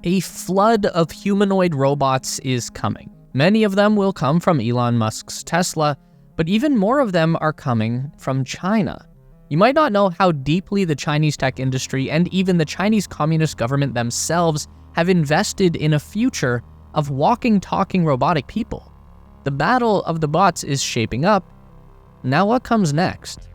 A flood of humanoid robots is coming. Many of them will come from Elon Musk's Tesla, but even more of them are coming from China. You might not know how deeply the Chinese tech industry and even the Chinese Communist government themselves have invested in a future of walking, talking robotic people. The battle of the bots is shaping up. Now what comes next?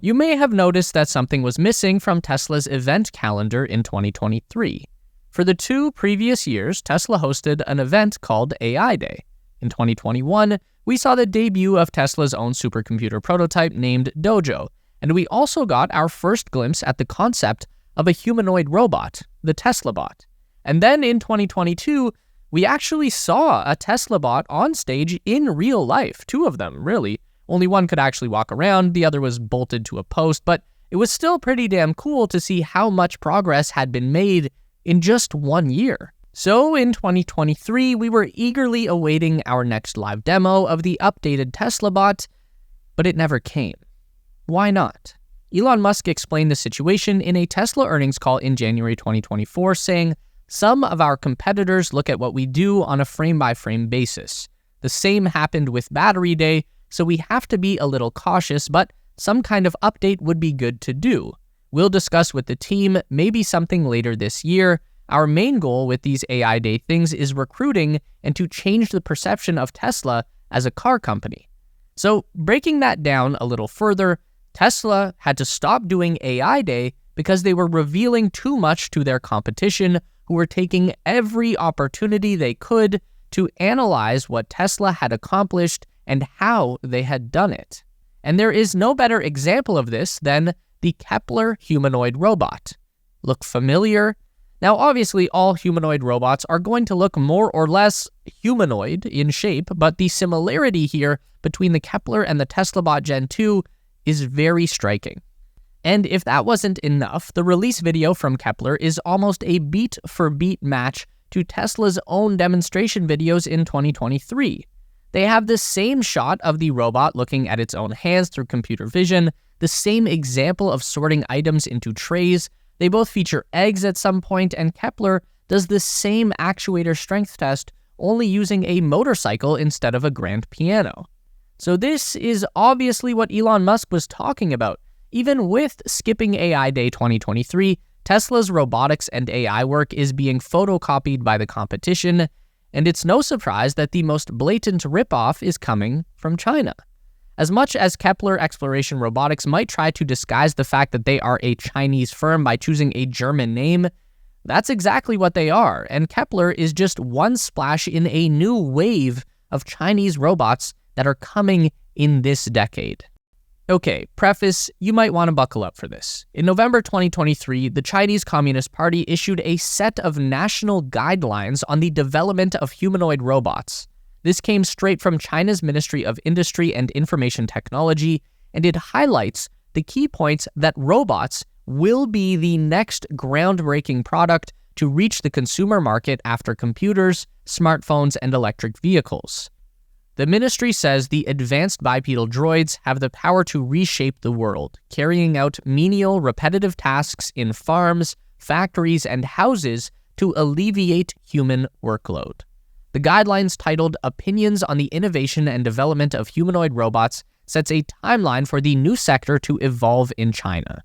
You may have noticed that something was missing from Tesla's event calendar in 2023. For the 2 previous years, Tesla hosted an event called AI Day. In 2021, we saw the debut of Tesla's own supercomputer prototype named Dojo, and we also got our first glimpse at the concept of a humanoid robot, the Tesla bot. And then in 2022, we actually saw a Tesla bot on stage in real life, 2 of them, really. Only one could actually walk around, the other was bolted to a post, but it was still pretty damn cool to see how much progress had been made in just 1 year. So in 2023, we were eagerly awaiting our next live demo of the updated Tesla bot, but it never came. Why not? Elon Musk explained the situation in a Tesla earnings call in January 2024, saying, "Some of our competitors look at what we do on a frame-by-frame basis. The same happened with Battery Day, so we have to be a little cautious, but some kind of update would be good to do. We'll discuss with the team, maybe something later this year. Our main goal with these AI Day things is recruiting and to change the perception of Tesla as a car company." So breaking that down a little further, Tesla had to stop doing AI Day because they were revealing too much to their competition, who were taking every opportunity they could to analyze what Tesla had accomplished and how they had done it. And there is no better example of this than the Kepler humanoid robot. Look familiar? Now, obviously, all humanoid robots are going to look more or less humanoid in shape, but the similarity here between the Kepler and the Tesla bot Gen 2 is very striking. And if that wasn't enough, the release video from Kepler is almost a beat-for-beat match to Tesla's own demonstration videos in 2023. They have the same shot of the robot looking at its own hands through computer vision, the same example of sorting items into trays. They both feature eggs at some point, and Kepler does the same actuator strength test, only using a motorcycle instead of a grand piano. So this is obviously what Elon Musk was talking about. Even with skipping AI Day 2023, Tesla's robotics and AI work is being photocopied by the competition, and it's no surprise that the most blatant ripoff is coming from China. As much as Kepler Exploration Robotics might try to disguise the fact that they are a Chinese firm by choosing a German name, that's exactly what they are, and Kepler is just one splash in a new wave of Chinese robots that are coming in this decade. Okay, preface, you might want to buckle up for this. In November 2023, the Chinese Communist Party issued a set of national guidelines on the development of humanoid robots. This came straight from China's Ministry of Industry and Information Technology, and it highlights the key points that robots will be the next groundbreaking product to reach the consumer market after computers, smartphones, and electric vehicles. The ministry says the advanced bipedal droids have the power to reshape the world, carrying out menial, repetitive tasks in farms, factories, and houses to alleviate human workload. The guidelines titled Opinions on the Innovation and Development of Humanoid Robots sets a timeline for the new sector to evolve in China.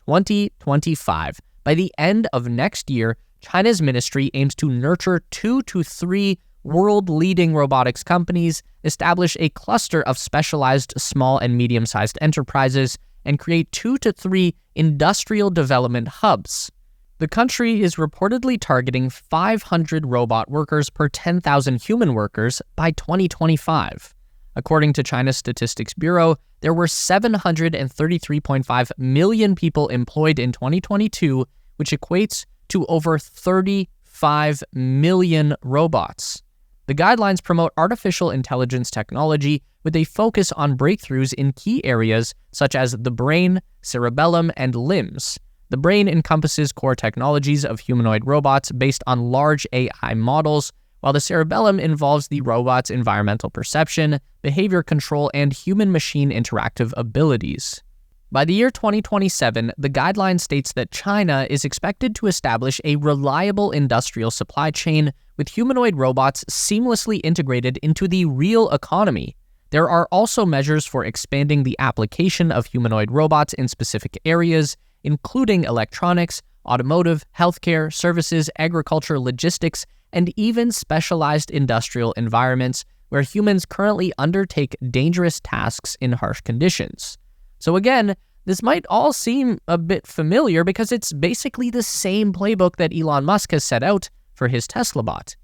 2025. By the end of next year, China's ministry aims to nurture 2 to 3 world-leading robotics companies, establish a cluster of specialized small and medium-sized enterprises, and create 2 to 3 industrial development hubs. The country is reportedly targeting 500 robot workers per 10,000 human workers by 2025. According to China's Statistics Bureau, there were 733.5 million people employed in 2022, which equates to over 35 million robots. The guidelines promote artificial intelligence technology with a focus on breakthroughs in key areas such as the brain, cerebellum, and limbs. The brain encompasses core technologies of humanoid robots based on large AI models, while the cerebellum involves the robot's environmental perception, behavior control, and human-machine interactive abilities. By the year 2027, the guideline states that China is expected to establish a reliable industrial supply chain with humanoid robots seamlessly integrated into the real economy. There are also measures for expanding the application of humanoid robots in specific areas, including electronics, automotive, healthcare, services, agriculture, logistics, and even specialized industrial environments where humans currently undertake dangerous tasks in harsh conditions. So again, this might all seem a bit familiar because it's basically the same playbook that Elon Musk has set out for his Tesla bot.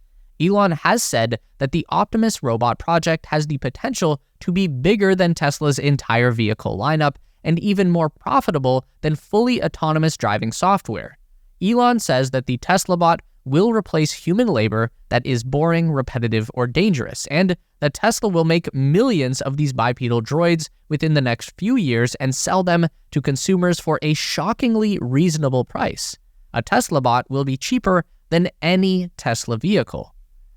Elon has said that the Optimus robot project has the potential to be bigger than Tesla's entire vehicle lineup and even more profitable than fully autonomous driving software. Elon says that the Tesla bot will replace human labor that is boring, repetitive, or dangerous, and that Tesla will make millions of these bipedal droids within the next few years and sell them to consumers for a shockingly reasonable price. A Tesla bot will be cheaper than any Tesla vehicle.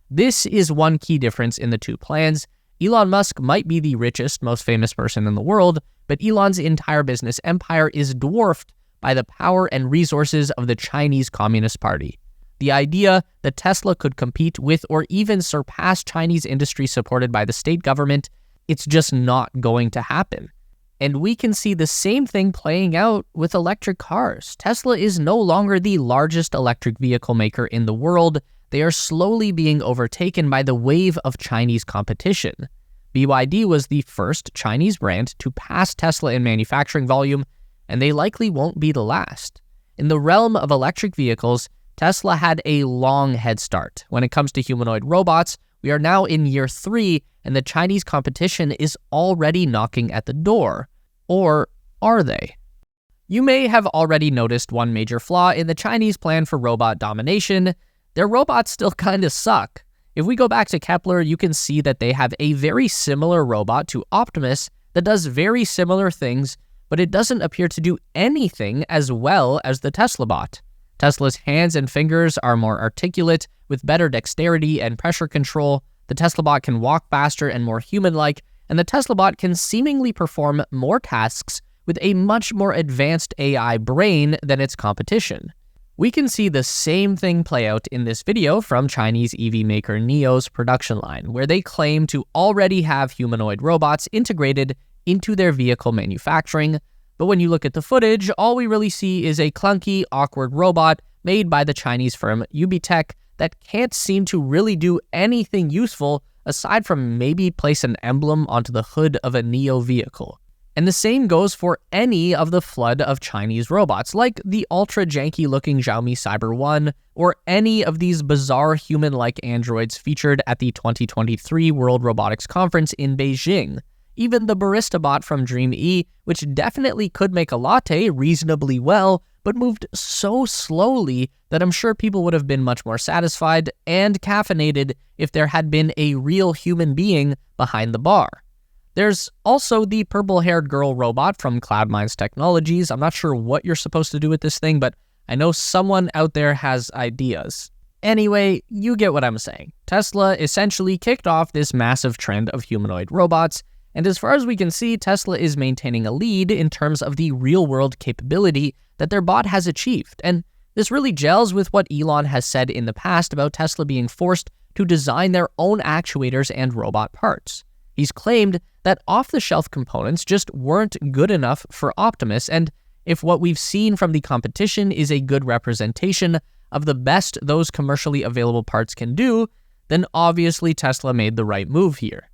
This is one key difference in the two plans. Elon Musk might be the richest, most famous person in the world, but Elon's entire business empire is dwarfed by the power and resources of the Chinese Communist Party. The idea that Tesla could compete with or even surpass Chinese industry supported by the state government, it's just not going to happen. And we can see the same thing playing out with electric cars. Tesla is no longer the largest electric vehicle maker in the world. They are slowly being overtaken by the wave of Chinese competition. BYD was the first Chinese brand to pass Tesla in manufacturing volume, and they likely won't be the last. In the realm of electric vehicles, Tesla had a long head start. When it comes to humanoid robots, we are now in year 3, and the Chinese competition is already knocking at the door. Or are they? You may have already noticed one major flaw in the Chinese plan for robot domination. Their robots still kinda suck. If we go back to Kepler, you can see that they have a very similar robot to Optimus that does very similar things, but it doesn't appear to do anything as well as the Tesla bot. Tesla's hands and fingers are more articulate, with better dexterity and pressure control. The Tesla bot can walk faster and more human-like, and the Tesla bot can seemingly perform more tasks with a much more advanced AI brain than its competition. We can see the same thing play out in this video from Chinese EV maker NIO's production line, where they claim to already have humanoid robots integrated into their vehicle manufacturing. But when you look at the footage, all we really see is a clunky, awkward robot made by the Chinese firm Ubitech that can't seem to really do anything useful aside from maybe place an emblem onto the hood of a NIO vehicle. And the same goes for any of the flood of Chinese robots, like the ultra-janky-looking Xiaomi Cyber 1, or any of these bizarre human-like androids featured at the 2023 World Robotics Conference in Beijing. Even the barista bot from Dream E, which definitely could make a latte reasonably well, but moved so slowly that I'm sure people would have been much more satisfied and caffeinated if there had been a real human being behind the bar. There's also the purple-haired girl robot from Cloud9's Technologies. I'm not sure what you're supposed to do with this thing, but I know someone out there has ideas. Anyway, you get what I'm saying. Tesla essentially kicked off this massive trend of humanoid robots, and as far as we can see, Tesla is maintaining a lead in terms of the real-world capability that their bot has achieved. And this really gels with what Elon has said in the past about Tesla being forced to design their own actuators and robot parts. He's claimed that off-the-shelf components just weren't good enough for Optimus, and if what we've seen from the competition is a good representation of the best those commercially available parts can do, then obviously Tesla made the right move here.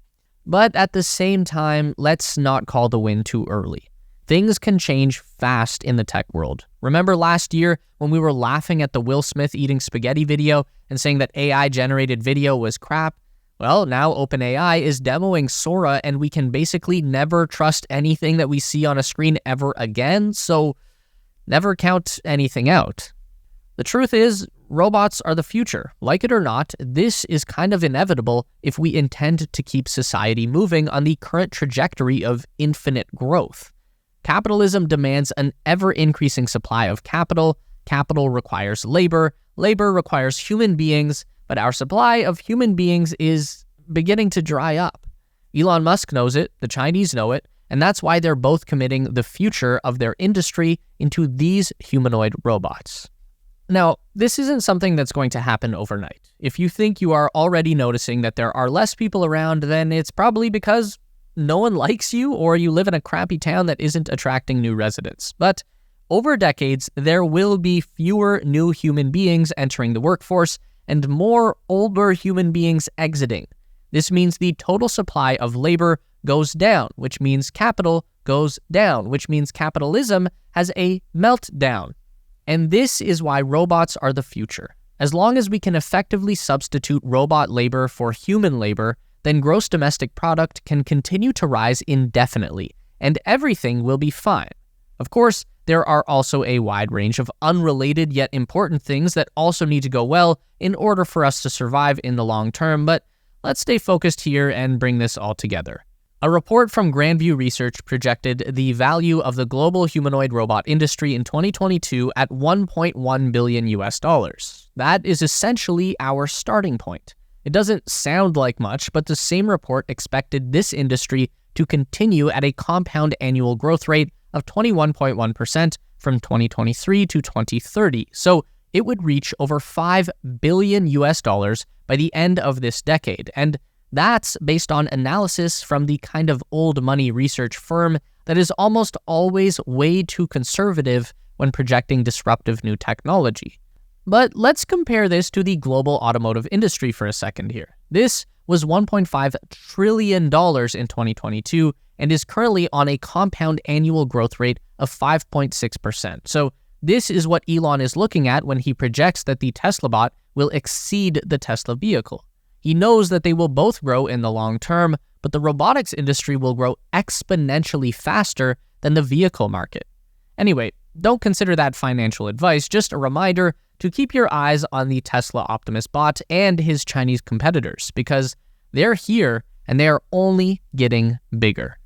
But at the same time, let's not call the win too early. Things can change fast in the tech world. Remember last year when we were laughing at the Will Smith eating spaghetti video and saying that AI-generated video was crap? Well, now OpenAI is demoing Sora, and we can basically never trust anything that we see on a screen ever again, so never count anything out. The truth is, robots are the future. Like it or not, this is kind of inevitable if we intend to keep society moving on the current trajectory of infinite growth. Capitalism demands an ever-increasing supply of capital. Capital requires labor. Labor requires human beings, but our supply of human beings is beginning to dry up. Elon Musk knows it, the Chinese know it, and that's why they're both committing the future of their industry into these humanoid robots. Now, this isn't something that's going to happen overnight. If you think you are already noticing that there are less people around, then it's probably because no one likes you or you live in a crappy town that isn't attracting new residents. But over decades, there will be fewer new human beings entering the workforce and more older human beings exiting. This means the total supply of labor goes down, which means capital goes down, which means capitalism has a meltdown. And this is why robots are the future. As long as we can effectively substitute robot labor for human labor, then gross domestic product can continue to rise indefinitely, and everything will be fine. Of course, there are also a wide range of unrelated yet important things that also need to go well in order for us to survive in the long term, but let's stay focused here and bring this all together. A report from Grandview Research projected the value of the global humanoid robot industry in 2022 at $1.1 billion US. That is essentially our starting point. It doesn't sound like much, but the same report expected this industry to continue at a compound annual growth rate of 21.1% from 2023 to 2030. So it would reach over $5 billion US by the end of this decade. And that's based on analysis from the kind of old money research firm that is almost always way too conservative when projecting disruptive new technology. But let's compare this to the global automotive industry for a second here. This was $1.5 trillion in 2022 and is currently on a compound annual growth rate of 5.6%. So this is what Elon is looking at when he projects that the Tesla bot will exceed the Tesla vehicle. He knows that they will both grow in the long term, but the robotics industry will grow exponentially faster than the vehicle market. Anyway, don't consider that financial advice, just a reminder to keep your eyes on the Tesla Optimus bot and his Chinese competitors, because they're here and they are only getting bigger.